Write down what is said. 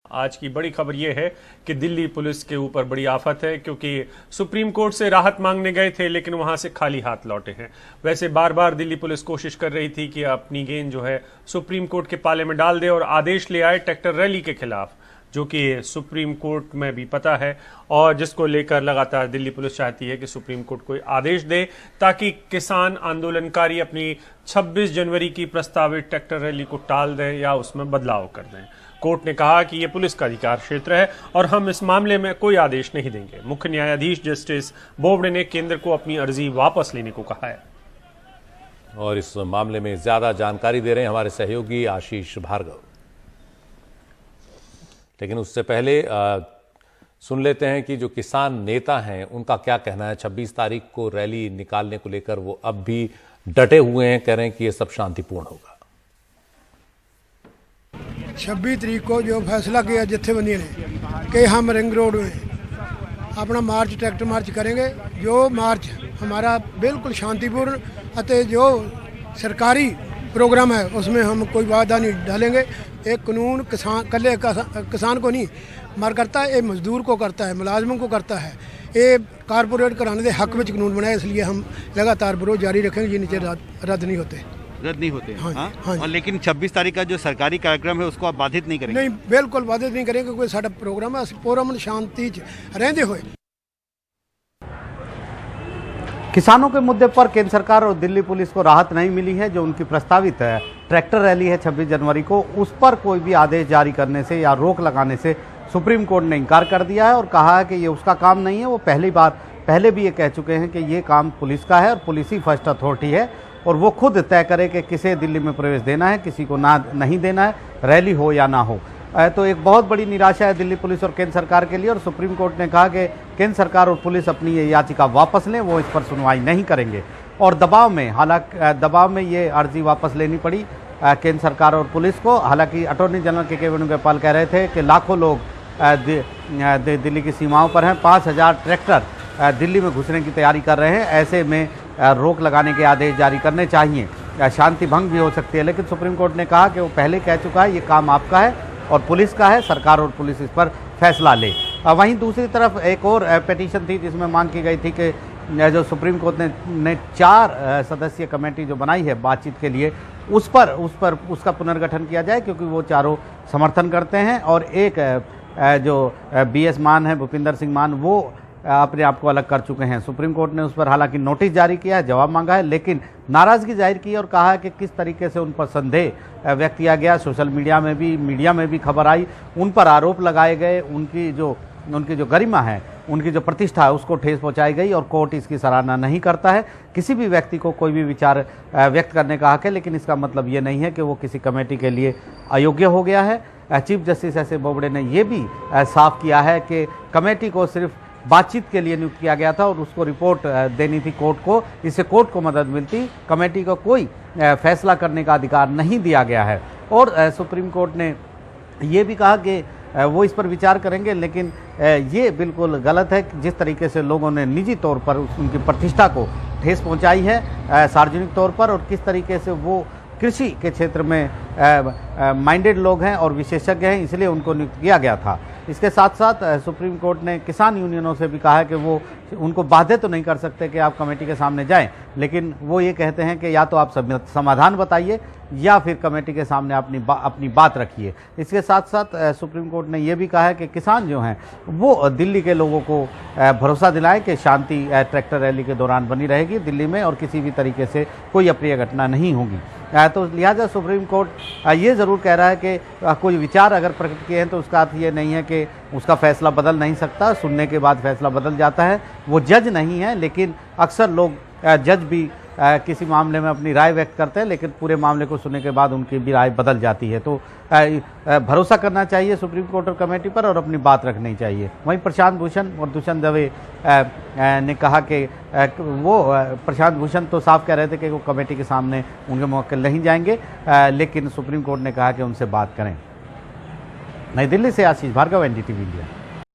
आज की बड़ी खबर यह है कि दिल्ली पुलिस के ऊपर बड़ी आफत है, क्योंकि सुप्रीम कोर्ट से राहत मांगने गए थे लेकिन वहां से खाली हाथ लौटे हैं। वैसे बार बार दिल्ली पुलिस कोशिश कर रही थी कि अपनी गेंद जो है सुप्रीम कोर्ट के पाले में डाल दे और आदेश ले आए ट्रैक्टर रैली के खिलाफ, जो कि सुप्रीम कोर्ट में भी पता है और जिसको लेकर लगातार दिल्ली पुलिस चाहती है कि सुप्रीम कोर्ट कोई आदेश दे ताकि किसान आंदोलनकारी अपनी 26 जनवरी की प्रस्तावित ट्रैक्टर रैली को टाल दें या उसमें बदलाव कर दें। कोर्ट ने कहा कि यह पुलिस का अधिकार क्षेत्र है और हम इस मामले में कोई आदेश नहीं देंगे। मुख्य न्यायाधीश जस्टिस बोबड़े ने केंद्र को अपनी अर्जी वापस लेने को कहा है। और इस मामले में ज्यादा जानकारी दे रहे हैं हमारे सहयोगी आशीष भार्गव। लेकिन उससे पहले सुन लेते हैं कि जो किसान नेता हैं उनका क्या कहना है। 26 तारीख को रैली निकालने को लेकर वो अब भी डटे हुए हैं, कह रहे हैं कि ये सब शांतिपूर्ण होगा। 26 तारीख को जो फैसला किया जत्थेबंदी ने कि हम रिंग रोड में अपना मार्च, ट्रैक्टर मार्च करेंगे, जो मार्च हमारा बिल्कुल शांतिपूर्ण अतः जो सरकारी प्रोग्राम है उसमें हम कोई वादा नहीं डालेंगे। एक कानून कल्ले किसान को नहीं मार करता है, ये मजदूर को करता है, मुलाजमों को करता है। ये कारपोरेट कराने के हक में कानून बनाया, इसलिए हम लगातार विरोध जारी रखेंगे। ये नीचे रद्द नहीं होते। हाँ? और लेकिन 26 तारीख का जो सरकारी कार्यक्रम है उसको आप बाधित नहीं करेंगे? नहीं, बिल्कुल बाधित नहीं करेंगे। कोई साडा प्रोग्राम है, पूरा शांति रहते हुए। किसानों के मुद्दे पर केंद्र सरकार और दिल्ली पुलिस को राहत नहीं मिली है। जो उनकी प्रस्तावित है ट्रैक्टर रैली है 26 जनवरी को, उस पर कोई भी आदेश जारी करने से या रोक लगाने से सुप्रीम कोर्ट ने इनकार कर दिया है और कहा है कि ये उसका काम नहीं है। वो पहले भी ये कह चुके हैं कि ये काम पुलिस का है और पुलिस ही फर्स्ट अथॉरिटी है और वो खुद तय करे कि किसे दिल्ली में प्रवेश देना है, किसी को नहीं देना है, रैली हो या ना हो। तो एक बहुत बड़ी निराशा है दिल्ली पुलिस और केंद्र सरकार के लिए और सुप्रीम कोर्ट ने कहा कि केंद्र सरकार और पुलिस अपनी ये याचिका वापस लें, वो इस पर सुनवाई नहीं करेंगे। और दबाव में ये अर्जी वापस लेनी पड़ी केंद्र सरकार और पुलिस को। हालांकि अटॉर्नी जनरल के वेणुगोपाल कह रहे थे कि लाखों लोग दिल्ली की सीमाओं पर हैं, 5000 ट्रैक्टर दिल्ली में घुसने की तैयारी कर रहे हैं, ऐसे में रोक लगाने के आदेश जारी करने चाहिए, शांति भंग भी हो सकती है। लेकिन सुप्रीम कोर्ट ने कहा कि वो पहले कह चुका है ये काम आपका है और पुलिस का है, सरकार और पुलिस इस पर फैसला ले। वहीं दूसरी तरफ एक और पिटीशन थी जिसमें मांग की गई थी कि जो सुप्रीम कोर्ट ने 4 सदस्यीय कमेटी जो बनाई है बातचीत के लिए, उसका पुनर्गठन किया जाए, क्योंकि वो चारों समर्थन करते हैं। और एक जो BS मान है, भूपिंदर सिंह मान, वो अपने आप को अलग कर चुके हैं। सुप्रीम कोर्ट ने उस पर हालांकि नोटिस जारी किया है, जवाब मांगा है, लेकिन नाराजगी जाहिर की और कहा है कि किस तरीके से उन पर संदेह व्यक्त किया गया। सोशल मीडिया में भी खबर आई, उन पर आरोप लगाए गए, उनकी जो गरिमा है, उनकी जो प्रतिष्ठा है उसको ठेस पहुंचाई गई और कोर्ट इसकी सराहना नहीं करता है। किसी भी व्यक्ति को कोई भी विचार व्यक्त करने का हक है, लेकिन इसका मतलब ये नहीं है कि वो किसी कमेटी के लिए अयोग्य हो गया है। Chief justice S A Bobde ने ये भी साफ किया है कि कमेटी को सिर्फ बातचीत के लिए नियुक्त किया गया था और उसको रिपोर्ट देनी थी कोर्ट को, इससे कोर्ट को मदद मिलती, कमेटी को कोई फैसला करने का अधिकार नहीं दिया गया है। और सुप्रीम कोर्ट ने ये भी कहा कि वो इस पर विचार करेंगे, लेकिन ये बिल्कुल गलत है जिस तरीके से लोगों ने निजी तौर पर उनकी प्रतिष्ठा को ठेस पहुंचाई है सार्वजनिक तौर पर, और किस तरीके से वो कृषि के क्षेत्र में माइंडेड लोग हैं और विशेषज्ञ हैं, इसलिए उनको नियुक्त किया गया था। इसके साथ साथ सुप्रीम कोर्ट ने किसान यूनियनों से भी कहा है कि वो उनको बाध्य तो नहीं कर सकते कि आप कमेटी के सामने जाएं, लेकिन वो ये कहते हैं कि या तो आप समाधान बताइए या फिर कमेटी के सामने अपनी बात रखिए। इसके साथ साथ सुप्रीम कोर्ट ने ये भी कहा है कि किसान जो हैं वो दिल्ली के लोगों को भरोसा दिलाएं कि शांति ट्रैक्टर रैली के दौरान बनी रहेगी दिल्ली में और किसी भी तरीके से कोई अप्रिय घटना नहीं होगी। तो लिहाजा सुप्रीम कोर्ट ये ज़रूर कह रहा है कि कोई विचार अगर प्रकट किए हैं तो उसका अर्थ ये नहीं है कि उसका फैसला बदल नहीं सकता, सुनने के बाद फैसला बदल जाता है। वो जज नहीं है, लेकिन अक्सर लोग जज भी किसी मामले में अपनी राय व्यक्त करते हैं, लेकिन पूरे मामले को सुनने के बाद उनकी भी राय बदल जाती है। तो भरोसा करना चाहिए सुप्रीम कोर्ट और कमेटी पर और अपनी बात रखनी चाहिए। वहीं प्रशांत भूषण और दुष्यंत दवे ने कहा कि वो प्रशांत भूषण तो साफ कह रहे थे कि वो कमेटी के सामने उनके मुवक्किल नहीं जाएंगे, लेकिन सुप्रीम कोर्ट ने कहा कि उनसे बात करें। नई दिल्ली से आशीष भार्गव, NDTV इंडिया।